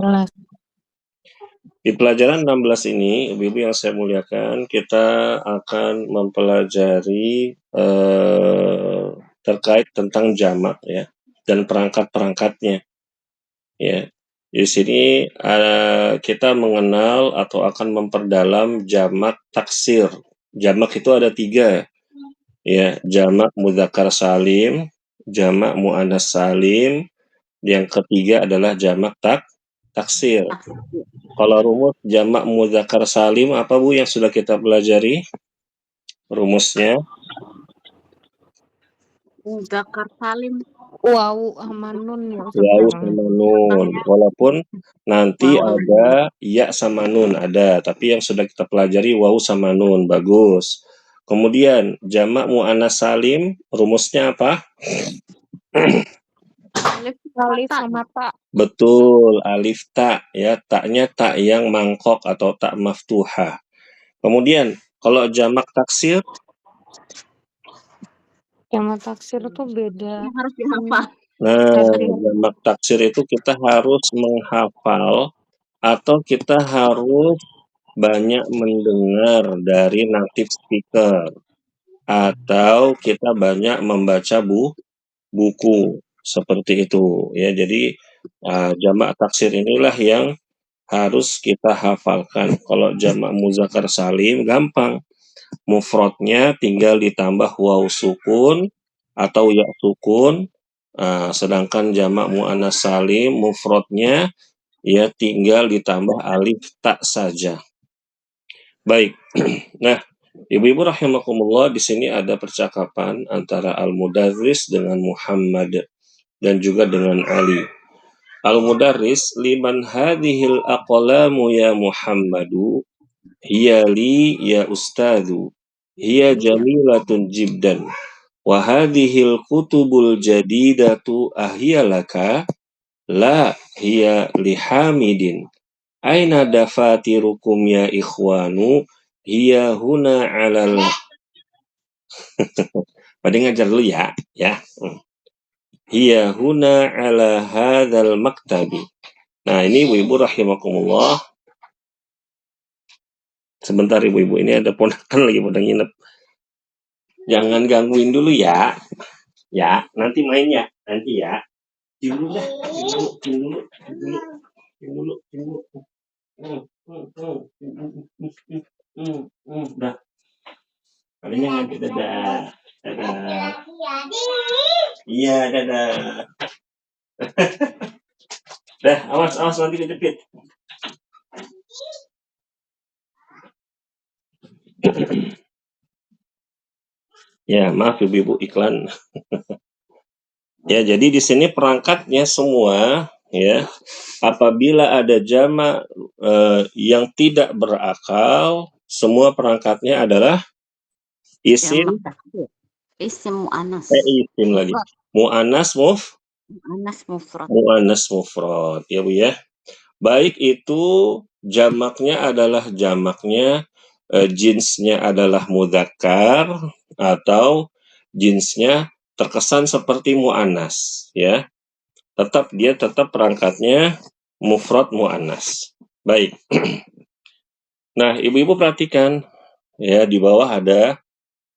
Jelas. Di pelajaran 16 ini, Ibu-ibu yang saya muliakan, kita akan mempelajari terkait tentang jamak ya dan perangkat-perangkatnya. Ya, di sini kita mengenal atau akan memperdalam jamak taksir. Jamak itu ada 3 ya, jamak mudzakkar salim, jamak muannas salim, yang ketiga adalah jamak taksir. Kalau rumus jamak mudzakkar salim apa Bu yang sudah kita pelajari? Rumusnya Mudzakkar salim. Wawu sama nun ya Ustaz. wawu sama nun. Walaupun nanti ada ya sama nun ada, tapi yang sudah kita pelajari wawu sama nun. Bagus. Kemudian jamak muannas salim rumusnya apa? Alif sama ta. Betul, alif ta ya, taknya tak yang mangkok atau tak maftuhah. Kemudian kalau jamak taksir, Jamak taksir tuh beda. Yang harus dihafal. nah, jamak taksir itu kita harus menghafal atau kita harus banyak mendengar dari native speaker atau kita banyak membaca buku seperti itu ya. Jadi jamak taksir inilah yang harus kita hafalkan. Kalau jamak muzakkar salim gampang. Mufradnya tinggal ditambah waw sukun atau ya sukun. Sedangkan jamak muannas salim mufradnya ya tinggal ditambah alif tak saja. Baik. Nah, Ibu-ibu rahimakumullah, di sini ada percakapan antara Al-Mudarris dengan Muhammad dan juga dengan Ali. Al-Mudarris, liman hadhil aqlamu ya Muhammadu, hiya li ya ustadzu, hiya jamilatun jibdan, wa hadhil kutubul jadidatu ahiyalaka, la hiya lihamidin. Aina dafatirukum ya ikhwanu, hiya huna alal pada ngajar dulu ya. Hiya huna ala hadzal maktabi. Nah, ini ibu-ibu rahimakumullah. Sebentar ibu-ibu, ini ada ponakan lagi pada nginep. Jangan gangguin dulu ya. Ya, nanti main ya. Nanti ya. Cium dulu dah. Cium dulu. Dah. Kalinya ngantuk, dadah. Dadah. Iya, dadah. Dah, awas nanti kejepit. Ya, maaf ibu-ibu iklan. Ya, jadi di sini perangkatnya semua ya. Apabila ada jamak yang tidak berakal, semua perangkatnya adalah isim muannas. Isim lagi. Muannas mufrad. Muannas mufrad. Ya, Bu ya. Baik itu jamaknya adalah jinsnya adalah mudzakkar atau jinsnya terkesan seperti muannas ya. Dia tetap perangkatnya mufrad muannas. Baik. Nah, ibu-ibu perhatikan ya, di bawah ada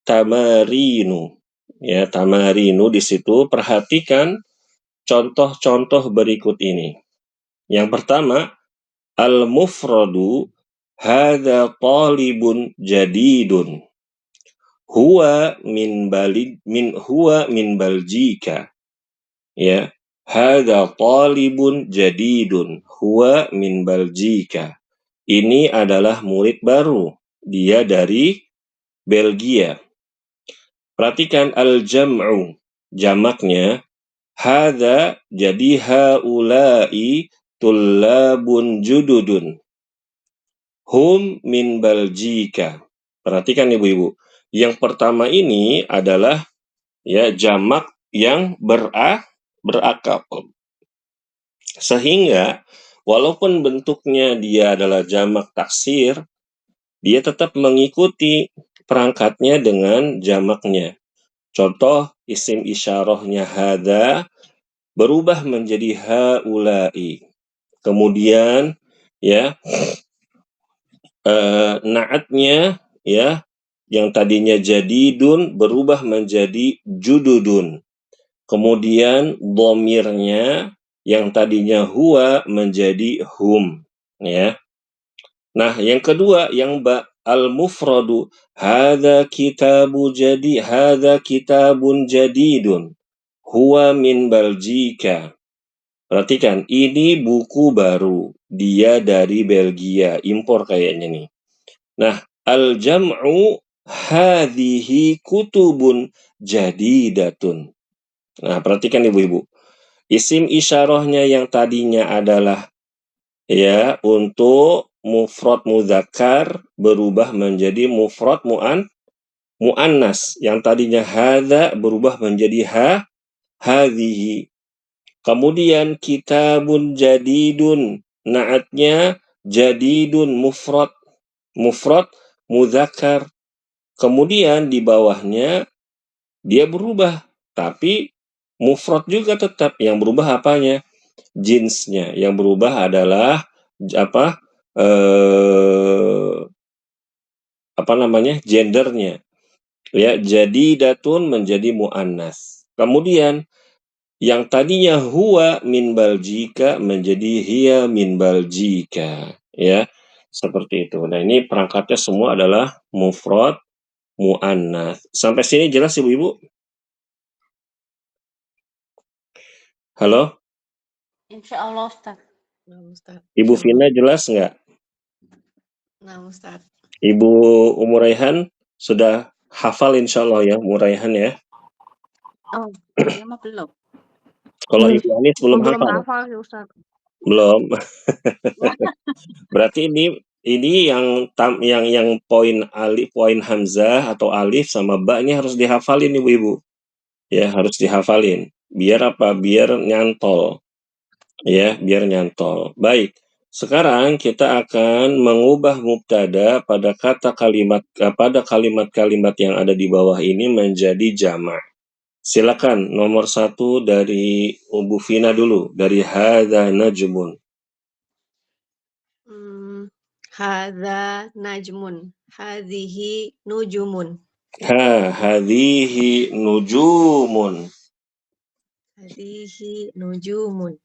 tamarinu. Ya, tamarinu di situ perhatikan contoh-contoh berikut ini. Yang pertama, al-mufradu hadza talibun jadidun. Huwa min Baljika. Ya, hadza talibun jadidun. Huwa min Baljika. Ini adalah murid baru. Dia dari Belgia. Perhatikan al-jam'u. Jamaknya hadza, jadi haula'i tullabun jududun. Hum min Baljika. Perhatikan ibu-ibu. Yang pertama ini adalah ya jamak yang berakal. Sehingga walaupun bentuknya dia adalah jamak taksir, dia tetap mengikuti perangkatnya dengan jamaknya. Contoh isim isyarahnya hadza berubah menjadi haula'i. Kemudian ya naatnya ya yang tadinya jadidun berubah menjadi jududun. Kemudian dhamirnya yang tadinya huwa menjadi hum ya. Nah, yang kedua yang al-mufradu hadza kitabun jadidun huwa min Baljika. Perhatikan, ini buku baru. Dia dari Belgia, impor kayaknya nih. Nah, al-jam'u hadhihi kutubun jadidatun. Nah, perhatikan ibu-ibu. Isim isyarahnya yang tadinya adalah ya untuk mufrad mudzakkar berubah menjadi mufrad muannas. Yang tadinya hadza berubah menjadi hadhihi. Kemudian kitabun jadidun, naatnya jadidun mufrad mudzakkar. Kemudian di bawahnya dia berubah, tapi mufrad juga tetap. Yang berubah apanya? Jinsnya. Yang berubah adalah gendernya. Ya, jadidatun menjadi muannas. Kemudian yang tadinya huwa min Baljika menjadi hiya min Baljika, ya. Seperti itu. Nah, ini perangkatnya semua adalah mufrad muannas. Sampai sini jelas ibu-ibu? Halo? Insya Allah, Ustaz. Nah, Ustaz. Ibu Vina jelas nggak? Nah, Ustaz. Ibu Umuraihan sudah hafal insya Allah ya, Umuraihan ya? Oh, saya mah belum. Kalau Ibu Anis belum hafal? hafal sih, Ustaz. Belum. Berarti ini yang poin alif, poin hamzah atau alif sama ba ini harus dihafalin ibu-ibu. Ya, harus dihafalin. Biar apa? Biar nyantol. Ya, biar nyantol. Baik. Sekarang kita akan mengubah mubtada pada kalimat-kalimat yang ada di bawah ini menjadi jamak. Silakan nomor 1 dari Bu Vina dulu, dari hadza najmun. Hadza najmun. Hadhihi nujumun. Hadhihi nujumun. Hadhihi nujumun.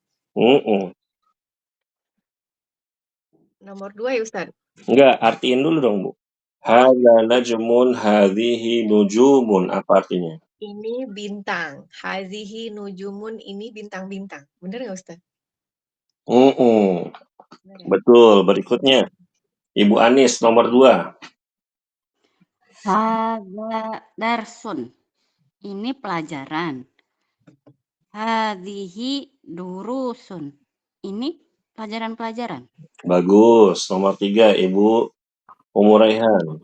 Nomor 2 ya, Ustaz? Enggak, artiin dulu dong, Bu. Hadza najmun, hadhihi nujumun. Apa artinya? Ini bintang. Hadhihi nujumun, ini bintang-bintang. Bener nggak, Ustaz? Bener ya? Betul. Berikutnya, Ibu Anis nomor 2. Hadza darsun. Ini pelajaran. Hadhihi durusun. Ini pelajaran-pelajaran. Bagus. Nomor 3, Ibu Umuraihan.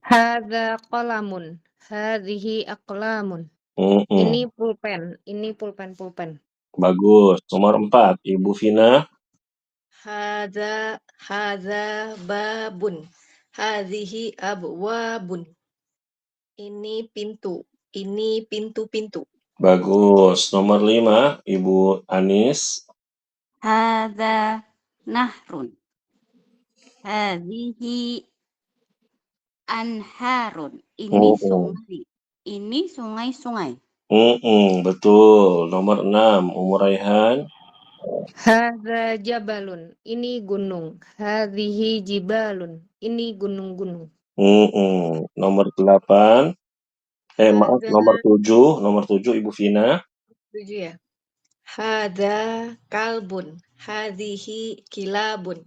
Hadza qalamun. Hadhihi aqlamun. Ini pulpen. Ini pulpen. Bagus. Nomor 4, Ibu Vina. Hadza babun. Hadhihi abwabun. Ini pintu. Ini pintu-pintu. Bagus. Nomor 5, Ibu Anis. Hadza nahrun. Hadhihi anharun. Ini sungai. Ini sungai-sungai. Betul. Nomor 6, Umuraihan. Hadza jabalun. Ini gunung. Hadhihi jibalun. Ini gunung-gunung. Nomor 8. Nomor 7, Ibu Vina. 7 ya. Hadza kalbun. Hadhihi kilabun.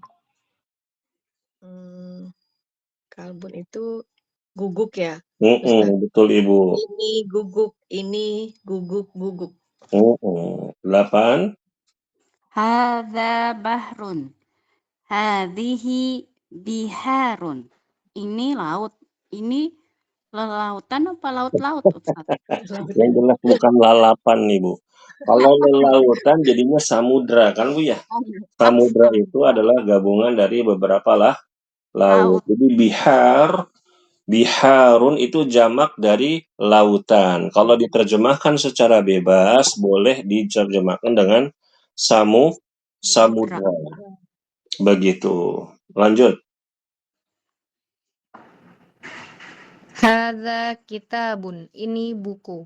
Kalbun itu guguk ya. Betul Ibu. Ini guguk. Ini guguk-guguk. 8. Hadza bahrun. Hadhihi biharun. Ini laut. Ini lelautan apa laut-laut, Ustaz? Yang jelas bukan lalapan nih, Bu. Kalau lautan jadinya samudra kan, Bu ya? Samudra itu adalah gabungan dari beberapa laut. Jadi biharun itu jamak dari lautan. Kalau diterjemahkan secara bebas boleh diterjemahkan dengan samudra. Begitu. Lanjut. Hadza kitabun, ini buku.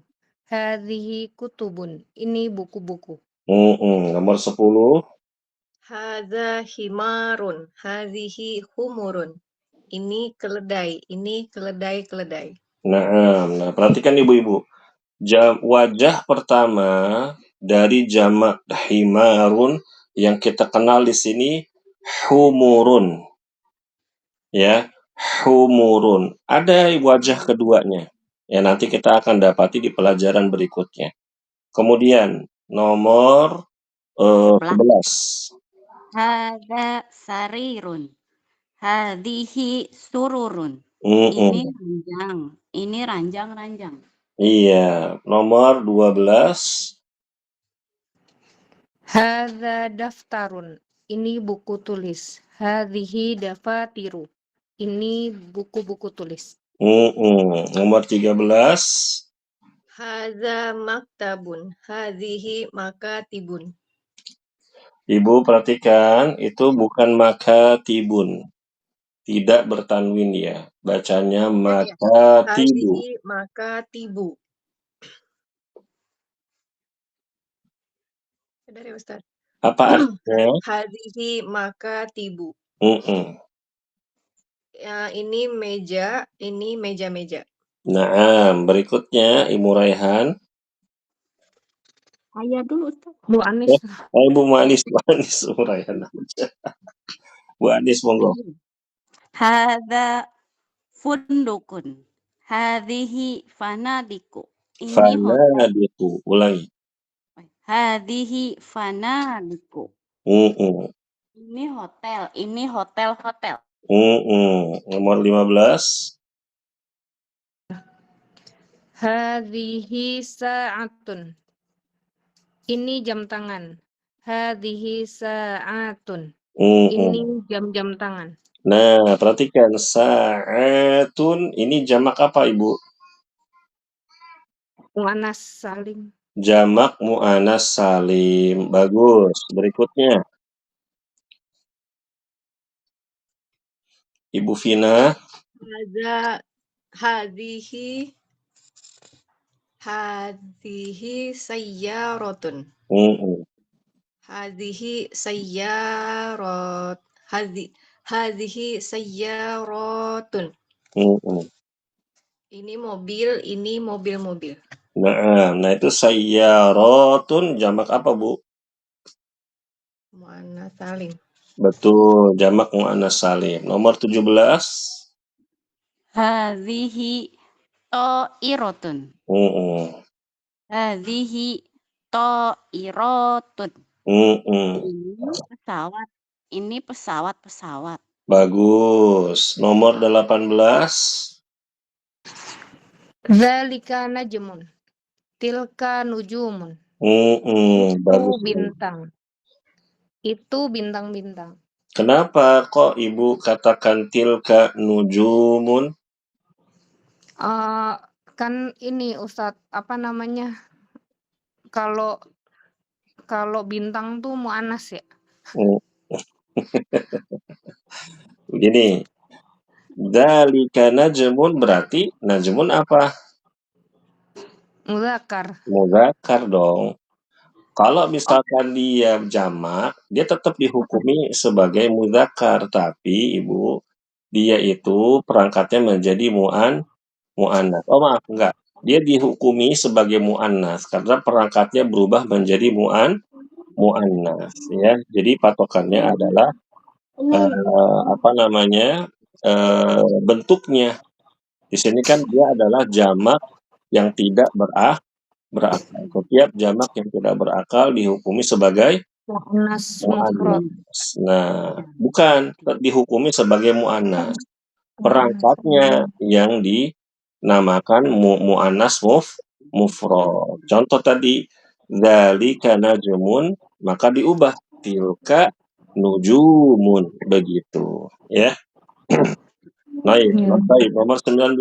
Hadhihi kutubun, ini buku-buku. Nomor 10. Hadza himarun, hadhihi humurun. Ini keledai, ini keledai-keledai. Nah, perhatikan ibu-ibu. Wajah pertama dari jamak himarun yang kita kenal di sini humurun. Ya, humurun. Ada wajah keduanya. Ya, nanti kita akan dapati di pelajaran berikutnya. Kemudian nomor 11. Hadza sarirun. Hadhihi sururun. Mm-mm. Ini ranjang. Ini ranjang-ranjang. Iya, nomor 12. Hadza daftarun, ini buku tulis. Hadhihi dafatiru, ini buku-buku tulis. Nomor 13. Hadza maktabun, hadhihi makatibun. Ibu perhatikan, itu bukan makatibun. Tidak bertanwin ya. Bacanya makatibu. Hadhihi makatibu. Benar ya Ustaz? Apa artinya? Hadhihi makatibu. Ya, ini meja, ini meja-meja. Nah, berikutnya Ibu Raihan. Saya dulu, Ustaz. Bu Anis. Ibu Manis, Ibu Raihan. Bu Anis, monggo. Hadza fundukun. Hadhihi fanadiku. Ini hotel. Fanadiku. Ulangi. Hadhihi fanadiku. Ini hotel. Ini hotel-hotel. Nomor 15. Hadhihi sa'atun, ini jam tangan. Hadhihi sa'atun, ini jam-jam tangan. Nah, perhatikan. Sa'atun, ini jamak apa, Ibu? Mu'annas salim. Jamak mu'annas salim. Bagus. Berikutnya. Ibu Vina. Hadhihi sayyaratun. Hadhihi sayyarat. Hadhihi sayyaratun. Ini mobil, ini mobil-mobil. Nah itu sayyaratun jamak apa, Bu? Mu'annas salim. Betul, jamak mu'annas salim. Nomor 17. Hadhihi ta'iratun. Hadhihi ta'iratun. Ini pesawat. Ini pesawat-pesawat. Bagus. Nomor 18. Dzalika najmun, tilka nujumun. Bagus. Itu bintang. Itu bintang-bintang. Kenapa kok Ibu katakan tilka nujumun? Kan ini Ustadz, apa namanya? Kalau bintang tuh mu'annas ya. Begini. Dzalika najmun berarti najmun apa? Muzakkar dong. Kalau misalkan dia jamak, dia tetap dihukumi sebagai muzakkar, tapi Ibu, dia itu perangkatnya menjadi mu'annas. Oh maaf, enggak. Dia dihukumi sebagai mu'annas karena perangkatnya berubah menjadi mu'annas ya. Jadi patokannya adalah bentuknya. Di sini kan dia adalah jamak yang tidak berakal. Setiap jamak yang tidak berakal dihukumi sebagai Mu'annas. Nah, bukan dihukumi sebagai mu'annas. Perangkatnya yang dinamakan mu'annas mufrad. Contoh tadi, dzalika najmun, maka diubah tilka nujumun, begitu ya. Baik, nomor 19.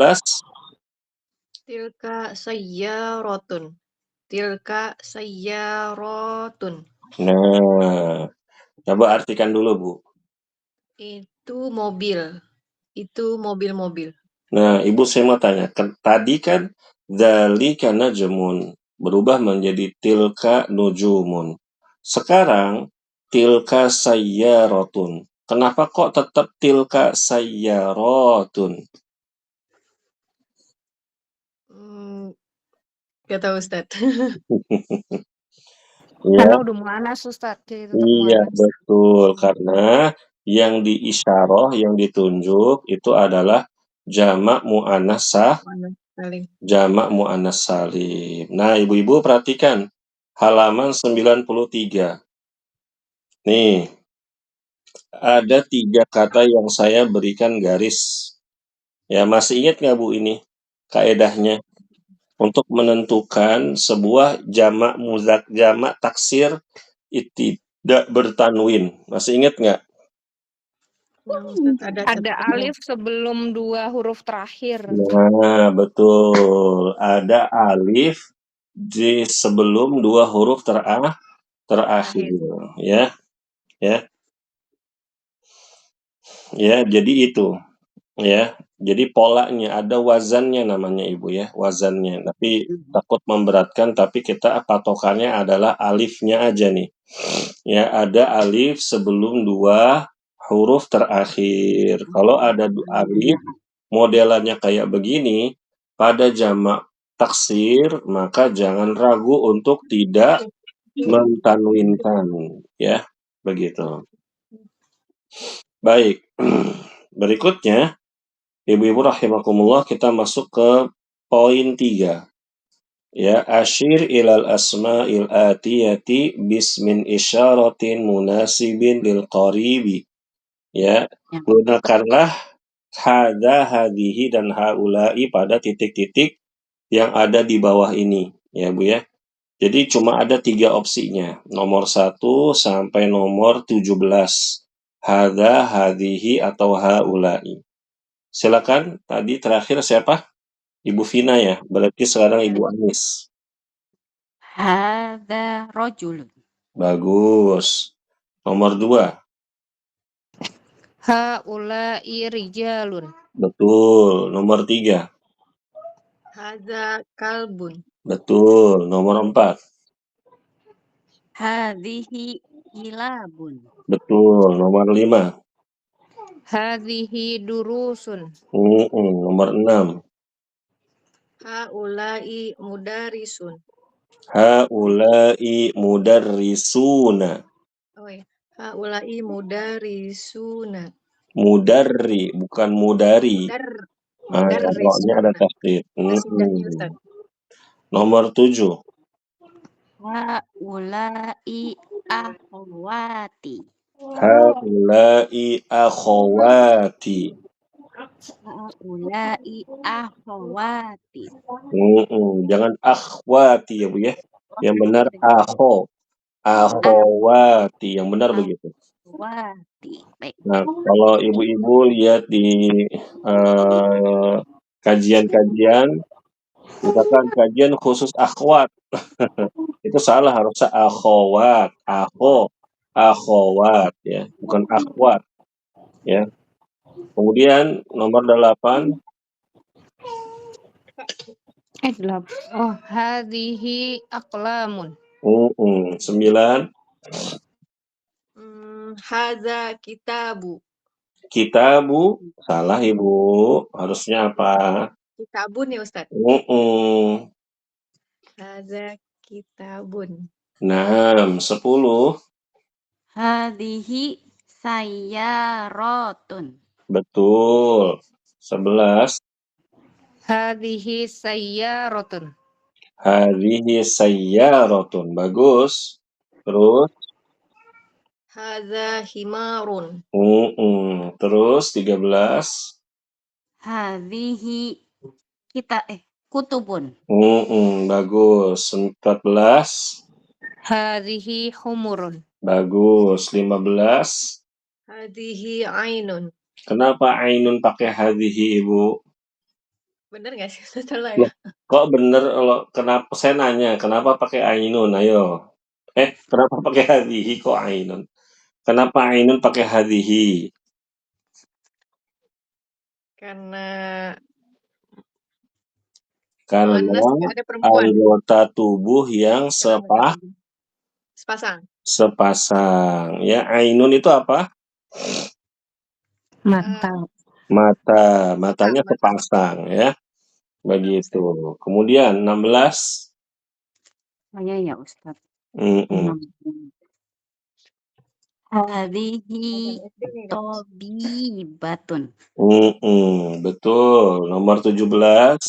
Tilka sayyaratun. Tilka sayyaratun. Nah, Coba artikan dulu, Bu. Itu mobil. Itu mobil-mobil. Nah, Ibu saya mau tanya, tadi kan dzalika najmun berubah menjadi tilka nujumun. Sekarang tilka sayyaratun. Kenapa kok tetap tilka sayyaratun? Nggak tahu Ustadz. Ya, Karena udah mu'anas Ustadz, jadi tetap iya mu'anas. betul. Karena yang diisyarah, yang ditunjuk itu adalah jamak mu'annas Mana saling. jamak mu'annas salim. Nah, ibu-ibu perhatikan halaman 93. Nih, ada 3 kata yang saya berikan garis. Ya, masih ingat nggak Bu ini kaedahnya? Untuk menentukan sebuah jamak taksir tidak bertanwin. Masih ingat nggak? Yang Ustadz ada Ada alif sebelum 2 huruf terakhir. Nah, betul. Ada alif di sebelum 2 huruf terakhir. Ya, ya. Ya, jadi itu. Ya, jadi polanya ada wazannya namanya Ibu ya, wazannya. Tapi takut memberatkan, tapi kita patokannya adalah alifnya aja nih. Ya, ada alif sebelum 2 huruf terakhir. Kalau ada alif modelannya kayak begini, pada jamak taksir, maka jangan ragu untuk tidak mentanwinkan, ya, begitu. Baik, berikutnya, Ibu-ibu rahimakumullah, kita masuk ke poin 3. Ya, asyir ilal asma'il atiyati bismin isyaratin munasibin lil qaribi. Ya, gunakanlah hadza, hadhihi, dan haula'i pada titik-titik yang ada di bawah ini. Ya, Bu ya. Jadi cuma ada 3 opsinya. Nomor 1 sampai nomor 17. Hadza, hadhihi, atau haula'i. Silakan, tadi terakhir siapa? Ibu Vina ya, berarti sekarang Ibu Anis. Hadza rajulun. Bagus. Nomor 2. Haula'i rijalun. Betul. Nomor 3. Hadza kalbun. Betul. Nomor 4. Hadhihi kilabun. Betul. Nomor 5. Hadhihi durusun. Nomor 6. Haula'i mudarisun. Haula'i mudarrisuna. Oh ya. Haula'i mudarisuna. Mudarri, bukan mudari. Roknya ada tasdid. Masih ndaknya Ustadz. Nomor 7. Haula'i akhwati. Haula'i akhawati. Haula'i akhwati. Jangan akhwati ya Bu ya. Yang benar akhawati. Yang benar begitu. Akhwati. Baik. Nah, kalau ibu-ibu lihat di kajian-kajian, misalkan kajian khusus akhwat, itu salah, harusnya akhawat, akhawat ya, bukan akhwat ya. Kemudian nomor 8. Oh, hadhihi aqlamun. 9. Hadza kitabu. Kitabu, salah Ibu. Harusnya apa? Kitabun ya Ustadz. Hadza kitabun. 10. Hadhihi sayyaratun. Betul. 11. Hadhihi sayyaratun. Hadhihi sayyaratun. Bagus. Terus. Hadza himarun. Terus 13. Hadhihi kutubun. Bagus. 14. Hadhihi humurun. Bagus. 15. Hadhihi ainun. Kenapa ainun pakai hadhihi, Ibu? Bener nggak sih? Salah ya? Kok bener? Kenapa saya nanya? Kenapa pakai ainun? Ayo. Kenapa pakai hadhihi kok ainun? Kenapa ainun pakai hadhihi? Karena Karena muannas nggak ada perempuan. anggota tubuh yang Sepasang. sepasang. Ya, ainun itu apa? Mata. Matanya Mata. sepasang ya. Begitu. Kemudian 16. Saya ya Ustaz. Mm-mm. Hadhihi tabibatun. Betul. Nomor 17.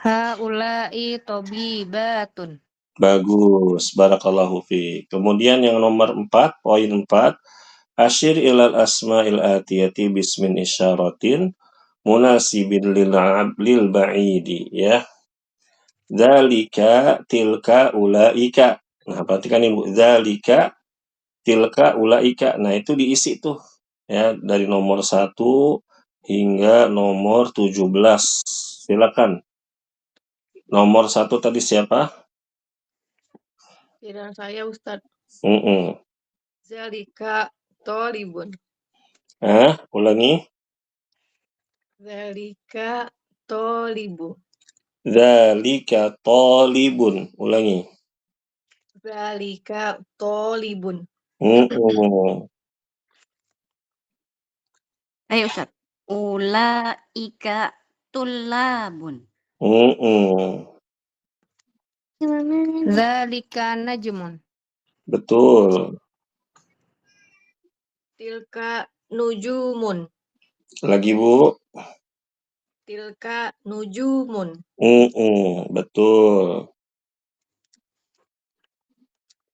Haula'i tabibatun. Bagus. Barakallahu fi. Kemudian yang nomor 4, poin 4. Asyir ilal asma'il atiyati bismin isyaratin munasibin lil ba'idi ya. Dzalika tilka ulaika. Nah, perhatikan Ibu. Dzalika tilka ulaika. Nah, itu diisi tuh ya dari nomor 1 hingga nomor 17. Silakan. Nomor 1 tadi siapa? Tidak saya Ustadz. Mm-mm. Zalika tolibun. Ulangi. Zalika tolibu. Dzalika talibun. Ulangi. Zalika tolibun. Mm-mm. Ayo Ustaz. Ulaika tulabun. Mm-mm. Dzalika najmun. Betul. Tilka nujumun. Lagi Bu. Tilka nujumun. Betul.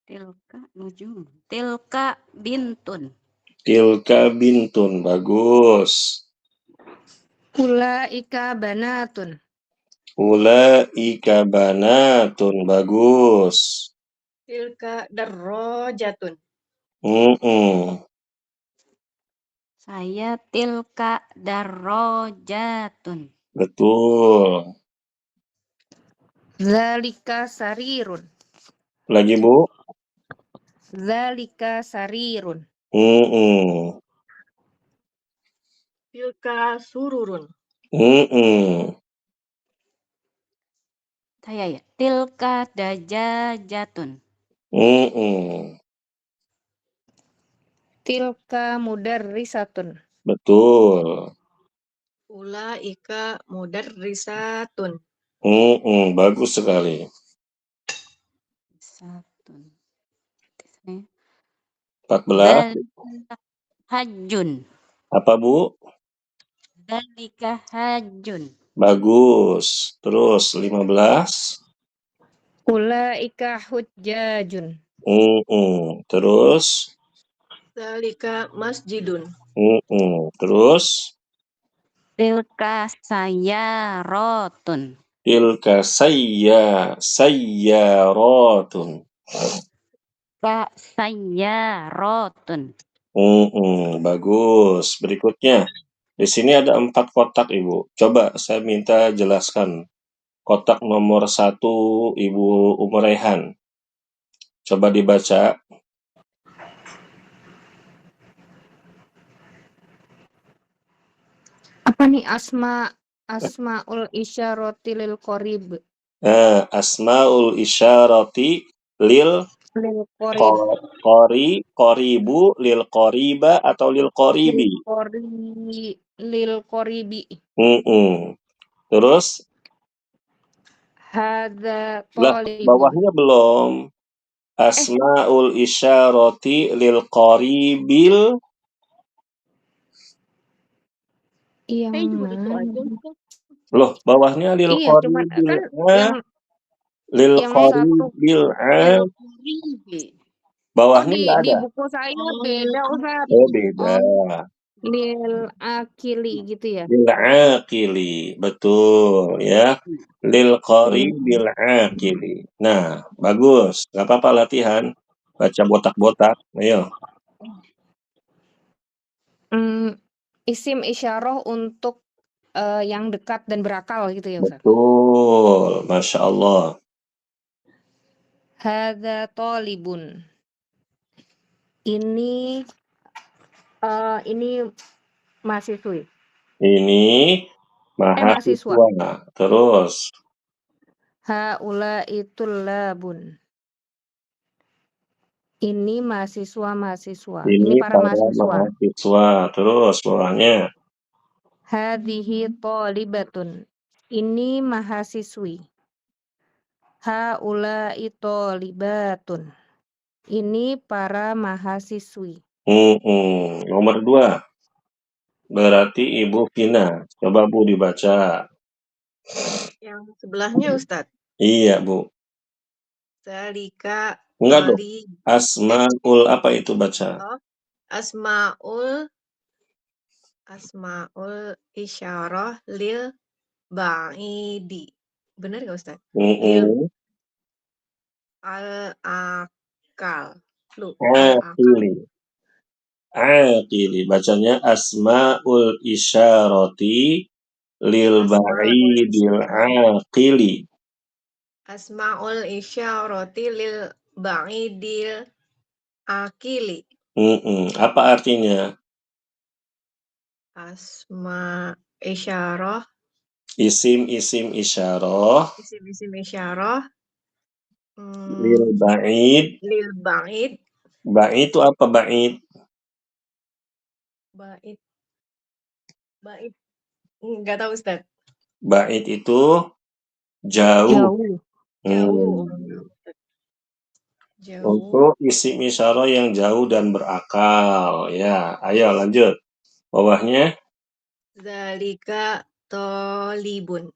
Tilka nujum. Tilka bintun. Tilka bintun. Bagus. Ulaika banatun. Ulaika banatun. Bagus. Tilka darrojatun. Mm-mm. Saya tilka darrojatun. Betul. Dzalika sarirun. Lagi Bu. Dzalika sarirun. Mm-mm. Tilka sururun. Mm-mm. Saya ya. Tilka dajajatun. Mm-mm. Tilka mudarrisatun. Betul. Ulaika mudarrisatun. Bagus sekali. Satun. 14. Dzalika hajjun. Apa Bu? Dzalika hajjun. Bagus. Terus 15. Ulaika hujjajun. Terus. Zalika masjidun. Terus. Tilka sayarotun. Tilka sayyaratun. Tilka sayarotun. Bagus. Berikutnya. Di sini ada 4 kotak Ibu. Coba saya minta jelaskan. Kotak nomor 1 Ibu Umrehan. Coba dibaca. Apa nih asmaul isyarati lil qarib? Asmaul isyarati lil Lil qarib. qoribu lil qoriba atau lil qoribi. Lil qaribi. Terus Hadza lah talibun. bawahnya belum. Asmaul isyarati lil qoribil. Yang Loh, bawahnya lil iya, cuman qoribil. kan Lil yang satu qoribil. oh Bawahnya di nggak ada. buku saya beda Ustaz. Oh, beda. Lil akili gitu ya. Lil aqili. Betul ya. Lil qoribil aqili. Nah, bagus. Nggak apa-apa latihan. Baca botak-botak. Ayo. Isim isyarah untuk yang dekat dan berakal gitu ya Ustaz. Betul. Masya Allah. Hadza talibun. Ini Ini mahasiswi. Ini Mahasiswa. mahasiswa. Terus Haula'i tullabun. Ini mahasiswa-mahasiswa. Ini ini para para mahasiswa. mahasiswa. Terus bawahnya. Hadhihi thalibatun. Ini mahasiswi. Haula'i thalibatun. Ini para mahasiswi. Nomor 2. Berarti Ibu Vina. Coba Bu dibaca. Yang sebelahnya Ustadz. Iya, Bu. Zalika Enggak dong. toli Asmaul apa itu baca? asmaul isyarah lil ba'idi. Benar nggak Ustadz? Mm-mm. Al-akal. Aqili. Aqili. Bacanya asmaul isyarati lil ba'idil aqili. Asmaul isyarati lil ba'idil akili. Apa artinya? Asma isyarah. Isim-isim isyarah. Isim-isim isyarah. Lil ba'id. Lil ba'id. Ba'id itu apa ba'id? Ba'id. Enggak tahu Ustaz. Ba'id itu jauh. Jauh. Untuk isim isyarah yang jauh dan berakal. Ya, ayo lanjut. Bawahnya. Zalika tolibun.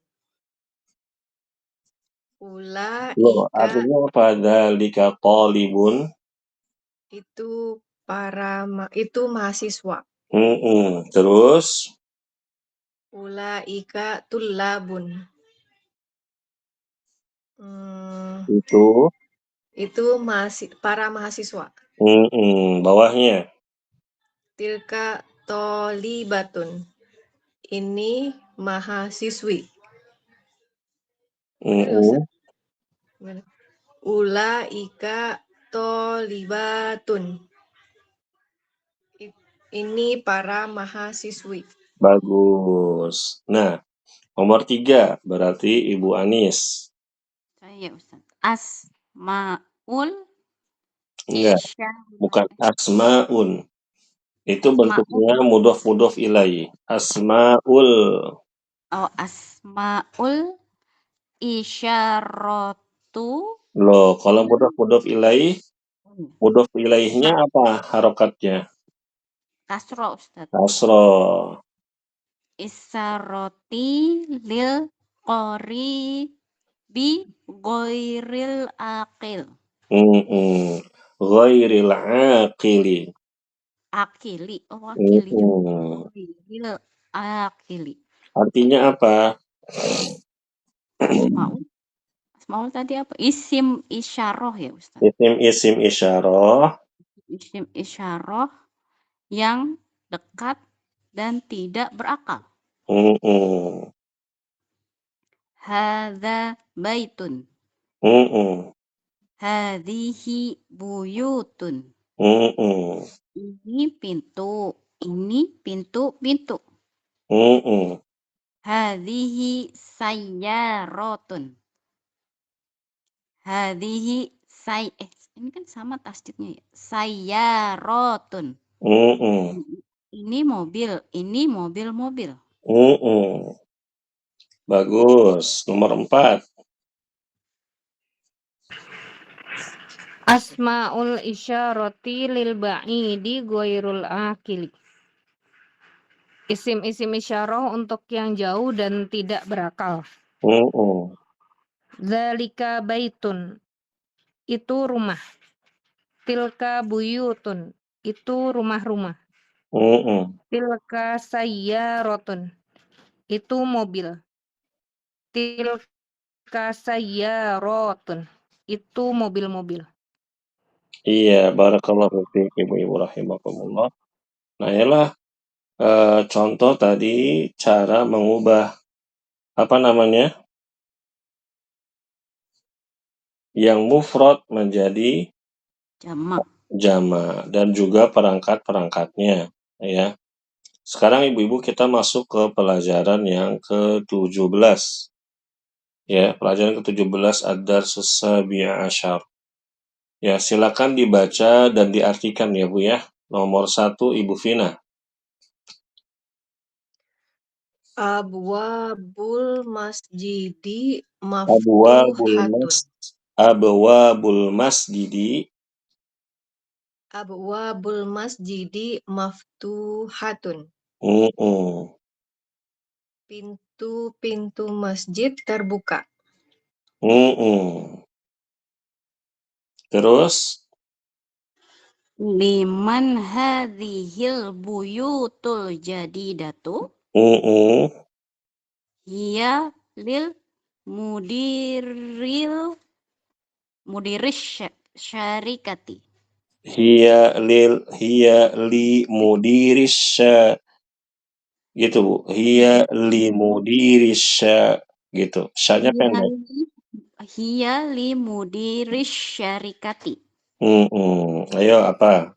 Loh, artinya apa? Zalika talibun. Itu itu mahasiswa. Terus? Ulaika tullabun. Itu para mahasiswa. Bawahnya. Tilka tolibatun. Ini mahasiswi. Ulaika tolibatun. Ini para mahasiswi. Bagus. Nah, nomor 3 berarti Ibu Anis. Saya Ustaz. Asmaul Enggak, bukan asmaun. Itu bentuknya mudhof ilaih. Asmaul. Oh, asmaul isyaratu. Loh, kalau mudhof ilaih, mudhof ilaihnya apa harokatnya? Kasro Ustaz. Kasro. Isaroti lil qori bi ghairil aqil. Ghairil aqili. Akili. Oh, akili juga. Ghairil aqili. Artinya apa? Asmaul tadi apa? Isim isyarah ya Ustaz. Isim isyarah. Isim isyarah yang dekat dan tidak berakal. Hadza baitun. Hadhihi buyutun. Ini pintu. Ini pintu-pintu. Hadhihi sayyaratun. Hadhihi ini kan sama tasdidnya ya. Sayyaratun. Ini mobil, ini mobil-mobil. Bagus. Nomor 4. Asmaul isyarati lil ba'idi ghairul akili. Isim-isim isyarah untuk yang jauh dan tidak berakal. Zalika baitun. Itu rumah. Tilka buyutun. Itu rumah-rumah. Tilka sayyaratun. Itu mobil. Tilka sayyaratun. Itu mobil-mobil. Iya, barakallahu fiik Ibu-ibu rahimakumullah. Nah, ialah contoh tadi cara mengubah apa namanya? Yang mufrad menjadi Jamak. jamak dan juga perangkat-perangkatnya. ya. Sekarang ibu-ibu kita masuk ke pelajaran yang ke-17. Ya, pelajaran ke-17 ad-darsus sabi'a asyar. Ya, silakan dibaca dan diartikan ya Bu ya. Nomor 1 Ibu Vina. Abwabul masjidi Abwabul maftuhatun. masjidi Abwabul masjidi maftuhatun. Pintu-pintu masjid terbuka. Terus Liman hadhil buyutul jadidatu hiya lil mudiris syarikati. hiya li mudiris gitu Bu. Hiya li mudiris gitu. Syanya pendek. Hiya li mudiris syarikati. Ayo apa?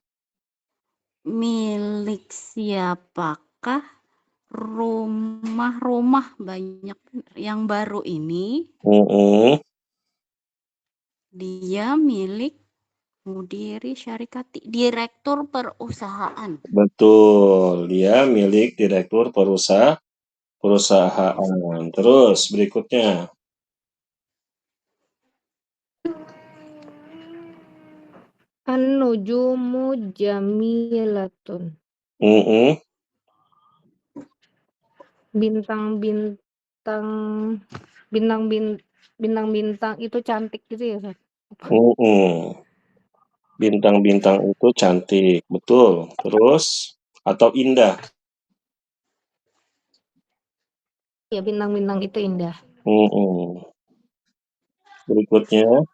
Milik siapakah rumah-rumah banyak yang baru ini? Dia milik mudiri syarikati, direktur perusahaan. Betul, dia milik direktur perusahaan. Terus berikutnya. An-nujumu jamilatun. Bintang-bintang itu cantik gitu ya, Ustaz? Bintang-bintang itu cantik, betul. Terus atau indah. Ya, bintang-bintang itu indah. Berikutnya.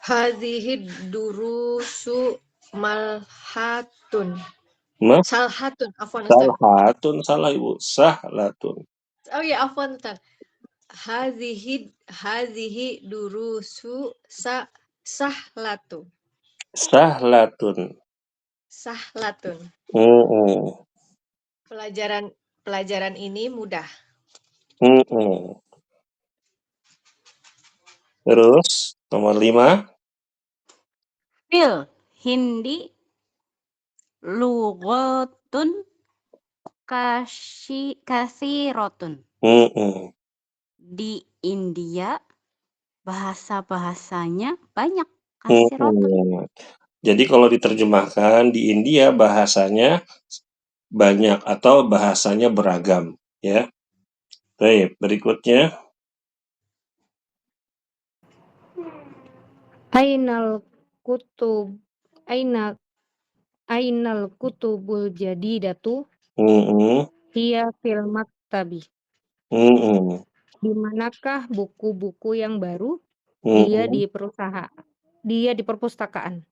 Hadhid durusu malhatun. Mas Salhatun, afwan Ustaz. salhatun salah Ibu. Sahlatun. Oh ya, afwan Ustaz. Hadhihi durusu sahlatun. Sahlatun. Pelajaran ini mudah. Terus nomor 5. Fil hindi lughatun kasirotun. Di India bahasa-bahasanya banyak. Kasirotun. Jadi kalau diterjemahkan di India bahasanya banyak atau bahasanya beragam, ya. Baik, berikutnya. Ainal kutubul jadidatu hiya fil maktabi. Di manakah buku-buku yang baru? Dia di perpustakaan.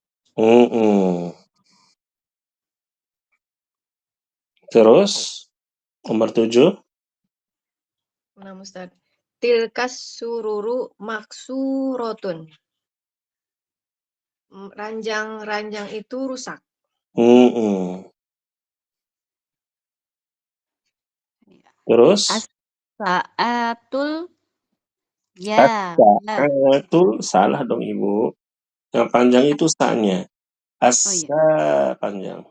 Terus nomor 7. Nah, Ustaz. Tilkas sururu maksurotun. Ranjang-ranjang itu rusak. Terus As-sa'atul as-sa'atul salah dong Ibu. Yang panjang itu sa-nya. Panjang.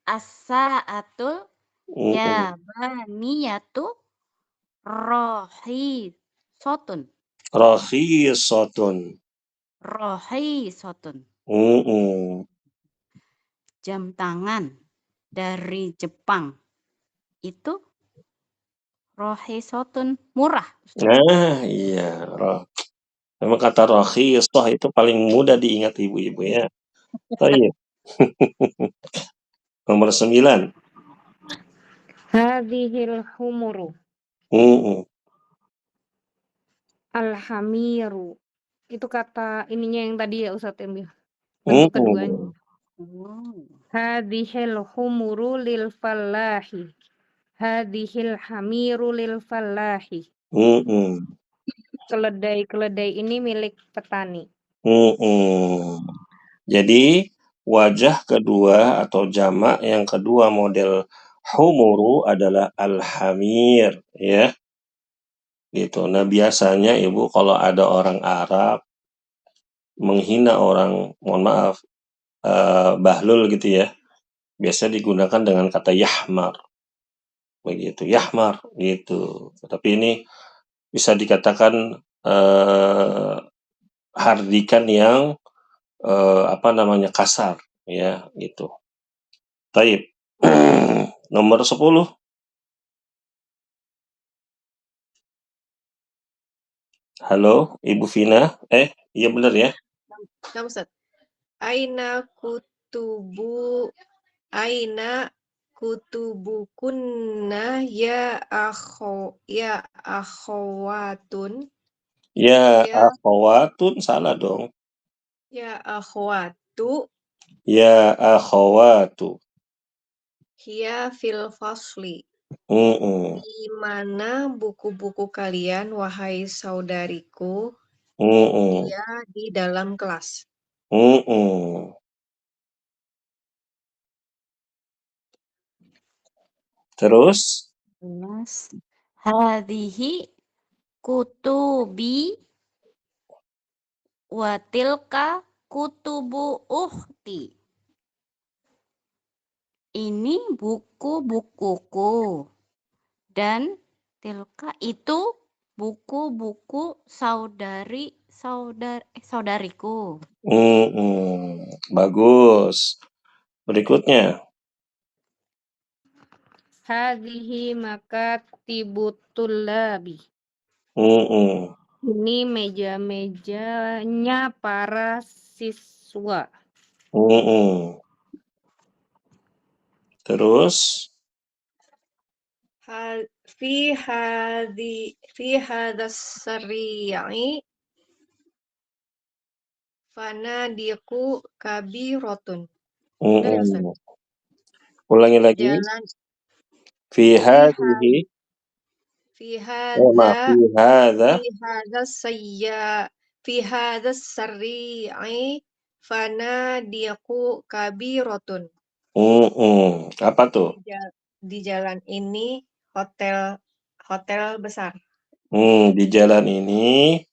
As-sa'atul yabaniyatu rohisotun. Jam tangan dari Jepang itu rohisotun murah. Nah, iya. Memang kata rohisoh itu paling mudah diingat ibu-ibu ya. Baik. Nomor 9. Hadhil humuru. Alhamiru. Itu kata ininya yang tadi ya Ustaz yang bilang. Bentuk keduanya. Hadhil humuru lil fallahi. Hadhil hamiru lil fallahi. Keledai-keledai ini milik petani. Jadi Wajah kedua atau jamak yang kedua model humuru adalah al-hamir, ya. Gitu. Nah, biasanya Ibu kalau ada orang Arab menghina orang, mohon maaf, bahlul gitu ya, biasa digunakan dengan kata yahmar, begitu, yahmar, gitu. Tapi ini bisa dikatakan hardikan yang kasar, ya, gitu. Taib. Nomor 10. Halo, Ibu Vina. Iya benar ya. Nah, Ustaz. Aina kutubukunna ya akhawatun. Ya, Ya, akhawatun salah dong. ya akhawatu. Ya, akhawatu. Hiya fil fasli. Mm-mm. Di mana buku-buku kalian, wahai saudariku? Mm-mm. Dia di dalam kelas. Mm-mm. Terus? Hadhihi kutubi wa tilka kutubu ukhti. Ini buku-bukuku dan tilka itu buku-buku saudariku. Bagus. Berikutnya. Hadhihi makatibut tullabi. Mm-mm. Ini meja-mejanya para siswa. Mm-mm. Terus? Fi hadas sari'i fanadiku kabirotun. Benar ya, Ustaz? Mm-mm. Ulangi lagi. Jalan Fi fi hadhihi. fi Fi hadha. fi hadas sari'i fanadiku kabirotun. Apa tuh? Di jalan ini hotel besar. Di jalan ini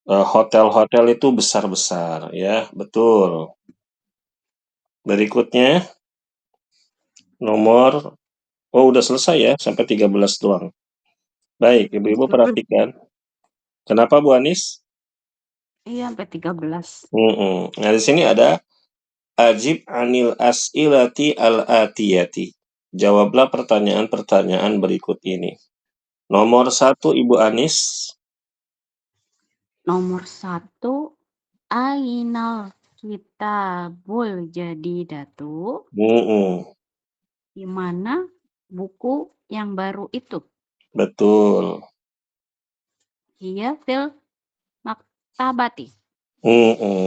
hotel-hotel itu besar-besar, ya, betul. Berikutnya nomor udah selesai ya, sampai 13 doang. Baik, Ibu-ibu perhatikan. Kenapa Bu Anis? Iya, sampai 13. Nah, di sini ada ajib anil as'ilati al-atiyati. Jawablah pertanyaan-pertanyaan berikut ini. Nomor 1, Ibu Anis. Nomor 1, Ainal kitabul jadidatu. Di mana buku yang baru itu? Betul. Hiya fil maktabati.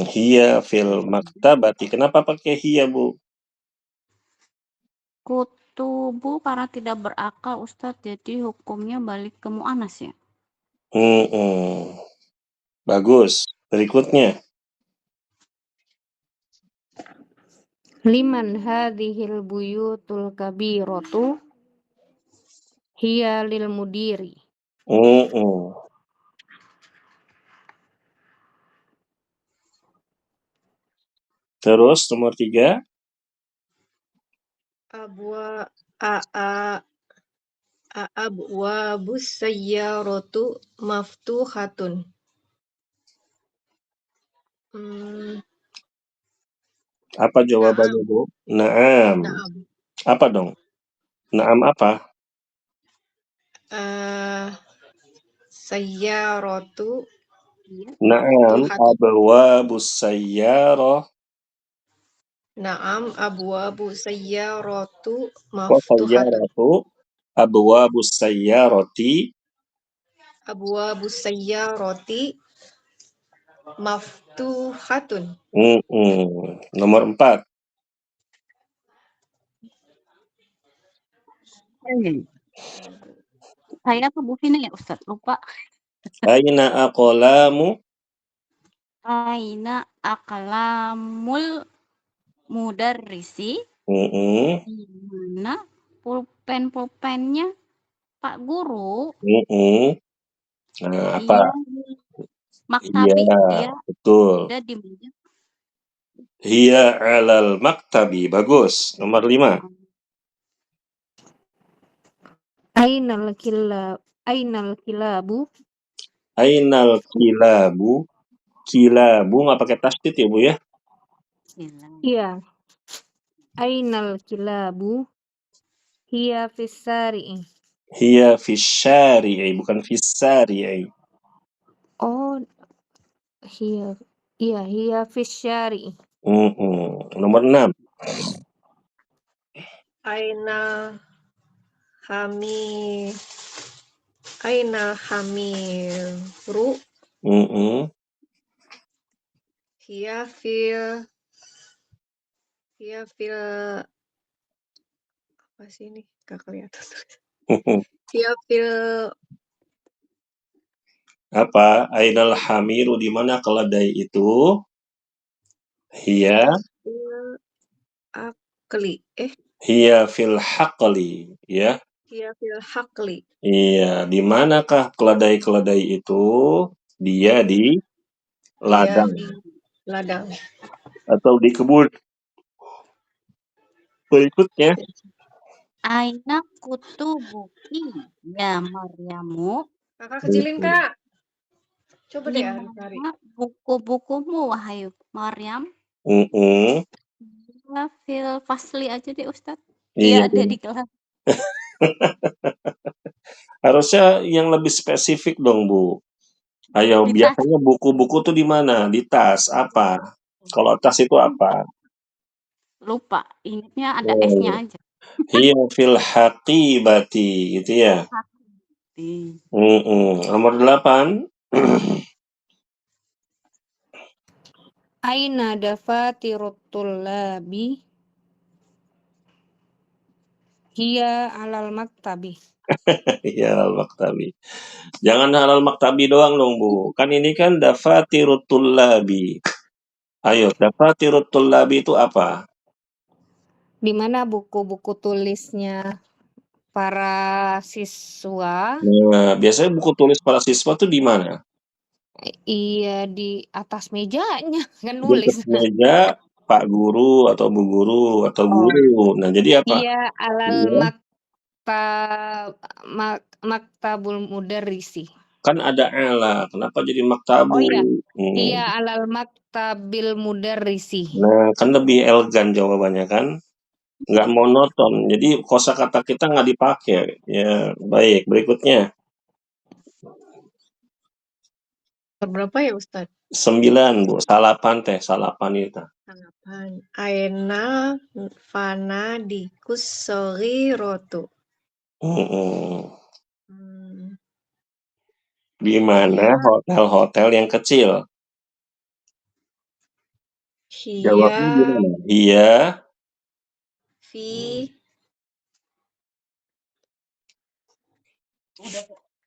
Hiya fil maktabati. Kenapa pakai hiya, Bu? Kutubu para tidak berakal, Ustadz. Jadi hukumnya balik ke mu'anas ya. Bagus. Berikutnya. Liman hadhil buyutul kabiratu. Hiya lil mudiri. Terus nomor 3. Abwabus sayyaratu maftuhatun. Apa jawabannya, Bu? Naam. Naam. Apa dong? Naam apa? Sayyaratu Naam, maftuhatun. abwabus sayyarah. Naam, abwabu sayyaratu Kok maftuhatun. sayyaratu? Abwabus sayyarati. Abwabu sayyarati maftuhatun. Nomor 4. Saya apa Bu Vina ya Ustadz? Lupa. Aina aqlamu. Aina aqlamul mudarrisi, Mm-mm. di mana pulpen-pulpennya Pak Guru, Mm-mm. Nah, apa? hiya maktabi, Iya, dia betul. ada di meja. Hiya alal maktabi. Bagus. Nomor 5. Ainal kilabu. Ainal kilabu. Kilabu nggak pakai tasdid ya, Bu ya? Iya. Ainal kilabu. Hiya fisari'i. Hiya fisyari'i, bukan fisari'i. Oh, hiya fisyari'i. Nomor 6. Aina hamiru hiya fil apa sih ini? Gak kelihatan. Hiya fil Apa? Ainal hamiru, di mana keledai itu? Hiya akli. hiya fil haqli, ya. Hiya fil haqli. Iya, di manakah keledai-keledai itu? Dia di Dia ladang di ladang. atau di kebun. Berikutnya, Aina kutubuki ya Maryamu, Kakak kecilin, Kak. Coba di deh Ari cari. mana buku-bukumu wahai Maryam? mm-mm. Ya, fil fasli aja deh Ustadz. Iya, Dia ada di kelas. harusnya yang lebih spesifik dong, Bu. Ayo, Di tas. biasanya buku-buku tuh di mana? Di tas, apa? Kalau tas itu apa? Lupa, ingatnya ada S-nya Oh, aja. hiya fil haqibati, gitu ya. Nomor 8. Aina dafatirut tullabi. Hiya alal maktabi. Iya, halal maktabi. Jangan halal maktabi doang dong, Bu. Kan ini kan dafatirut tullabi. Ayo, dafatirut tullabi itu apa? Di mana buku-buku tulisnya para siswa? Nah, biasanya buku tulis para siswa tuh di mana? Iya, di atas mejanya kan Di atas nulis. meja Pak Guru atau Bu Guru atau Oh, guru. Nah, jadi apa? iya alal Iya. maktabul mudarrisi. Kan ada ala, kenapa jadi maktabu? Oh iya, iya alal maktabil mudarrisi. Nah, kan lebih elegan jawabannya kan? Nggak monoton. Jadi kosakata kita nggak dipakai. Ya, baik. Berikutnya. Berapa ya Ustadz? 9, Bu. Salapan teh, salapan itu. Salapan. Aina fana dikus rotu. Di mana Iya. hotel-hotel yang kecil? Jawabnya Hiya gimana? Iya. fi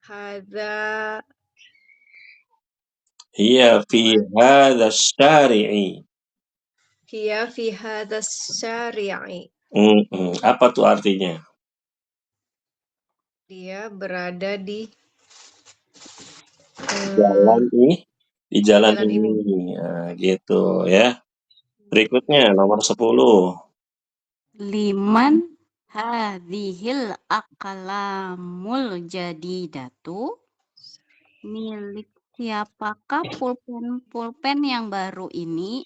hadza Hiya fi hadha syari'i. hiya fi hadza syari'i. Apa tuh artinya? Dia berada di Jalan ini, di jalan jalan ini. ini. Nah, gitu ya. Berikutnya nomor 10. Liman hadhil aqlamul jadidatu, milik siapakah pulpen yang baru ini?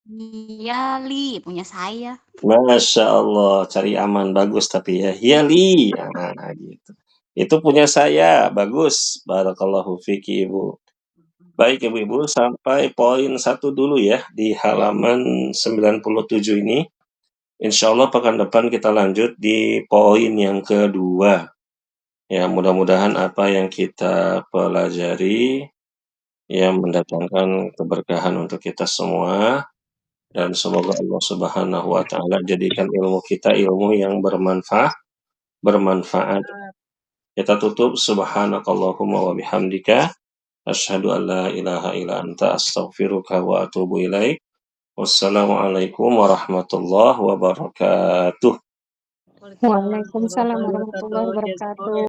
Hiyali, punya saya. Masya Allah, cari aman bagus tapi ya. Hiyali. Nah, gitu. Itu punya saya, bagus. Barakallahu fiki, Ibu. Baik, Ibu-ibu, sampai poin 1 dulu ya di halaman 97 ini. Insya Allah pekan depan kita lanjut di poin yang kedua. Ya, mudah-mudahan apa yang kita pelajari ya mendatangkan keberkahan untuk kita semua. Dan semoga Allah Subhanahu wa Ta'ala jadikan ilmu kita ilmu yang bermanfaat. Kita tutup subhanakallahumma wa bihamdika asyhadu an la ilaha illa anta astaghfiruka wa atubu ilaik. Wassalamualaikum warahmatullahi wabarakatuh. Waalaikumsalam warahmatullahi wabarakatuh.